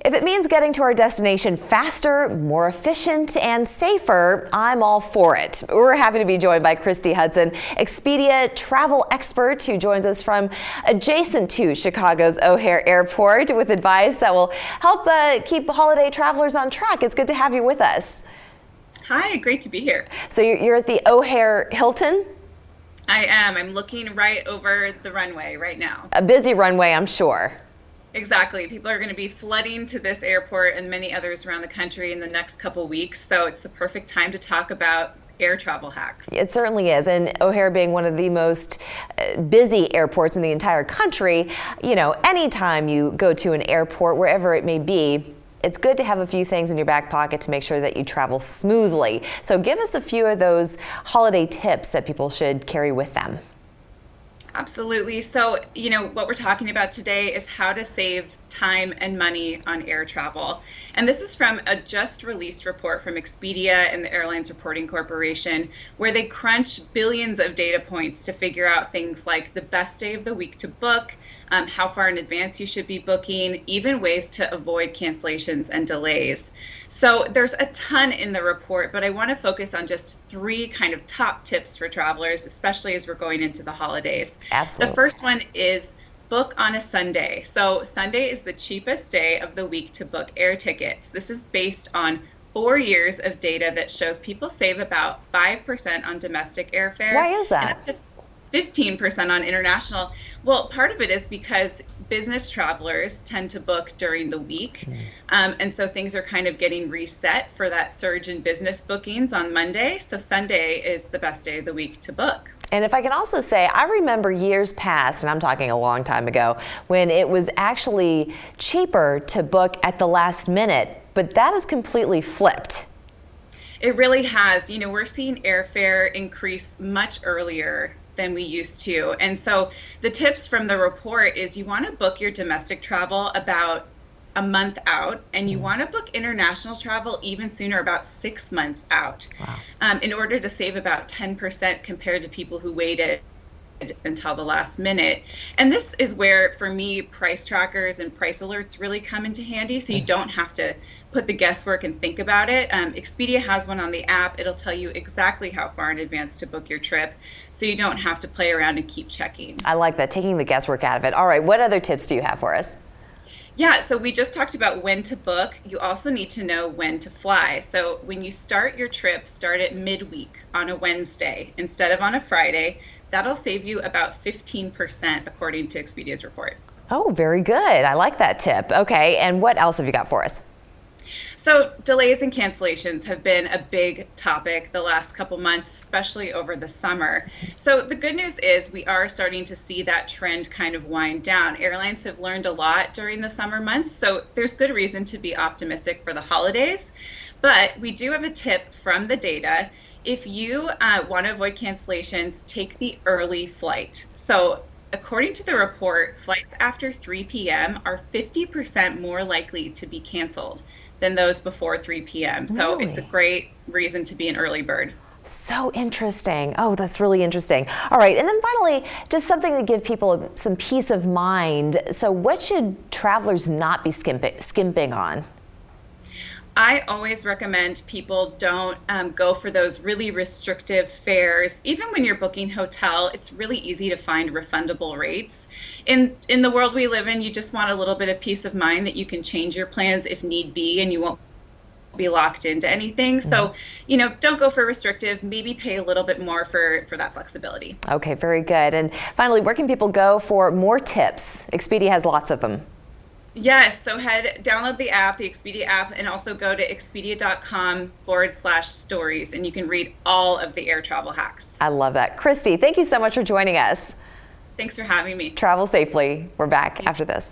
If it means getting to our destination faster, more efficient, and safer, I'm all for it. We're happy to be joined by Christie Hudson, Expedia Travel Expert, who joins us from adjacent to Chicago's O'Hare Airport with advice that will help keep holiday travelers on track. It's good to have you with us. Hi, great to be here. So you're at the O'Hare Hilton? I am. I'm looking right over the runway right now. A busy runway, I'm sure. Exactly. People are going to be flooding to this airport and many others around the country in the next couple weeks. So it's the perfect time to talk about air travel hacks. It certainly is. And O'Hare being one of the most busy airports in the entire country, you know, anytime you go to an airport, wherever it may be, it's good to have a few things in your back pocket to make sure that you travel smoothly. So give us a few of those holiday tips that people should carry with them. Absolutely. So, you know, what we're talking about today is how to save time and money on air travel. And this is from a just released report from Expedia and the Airlines Reporting Corporation, where they crunch billions of data points to figure out things like the best day of the week to book, how far in advance you should be booking, even ways to avoid cancellations and delays. So there's a ton in the report, but I want to focus on just three kind of top tips for travelers, especially as we're going into the holidays. Absolutely. The first one is book on a Sunday. So Sunday is the cheapest day of the week to book air tickets. This is based on 4 years of data that shows people save about 5% on domestic airfare. Why is that? And up to 15% on international. Well, part of it is because business travelers tend to book during the week. And so things are kind of getting reset for that surge in business bookings on Monday. So Sunday is the best day of the week to book. And if I can also say, I remember years past, and I'm talking a long time ago, when it was actually cheaper to book at the last minute, but that is completely flipped. It really has. You know, we're seeing airfare increase much earlier than we used to. And so the tips from the report is you want to book your domestic travel about a month out, and you want to book international travel even sooner, about 6 months out. Wow. In order to save about 10% compared to people who waited until the last minute. And this is where, for me, price trackers and price alerts really come into handy, so you don't have to put the guesswork and think about it. Expedia has one on the app. It'll tell you exactly how far in advance to book your trip, so you don't have to play around and keep checking. I like that, taking the guesswork out of it. All right, what other tips do you have for us? Yeah, so we just talked about when to book. You also need to know when to fly. So when you start your trip, start at midweek on a Wednesday instead of on a Friday. That'll save you about 15% according to Expedia's report. Oh, very good. I like that tip. Okay, and what else have you got for us? So delays and cancellations have been a big topic the last couple months, especially over the summer. So the good news is we are starting to see that trend kind of wind down. Airlines have learned a lot during the summer months, so there's good reason to be optimistic for the holidays. But we do have a tip from the data. If you want to avoid cancellations, take the early flight. So according to the report, flights after 3 p.m. are 50% more likely to be canceled than those before 3 p.m. So Really? It's a great reason to be an early bird. So interesting. Oh, that's really interesting. All right, and then finally, just something to give people some peace of mind. So what should travelers not be skimping on? I always recommend people don't go for those really restrictive fares. Even when you're booking hotel, it's really easy to find refundable rates. In the world we live in, you just want a little bit of peace of mind that you can change your plans if need be and you won't be locked into anything. So, you know, don't go for restrictive, maybe pay a little bit more for that flexibility. Okay, very good. And finally, where can people go for more tips? Expedia has lots of them. Yes, so download the app, the Expedia app, and also go to expedia.com/stories, and you can read all of the air travel hacks. I love that. Christie, thank you so much for joining us. Thanks for having me. Travel safely. We're back after this.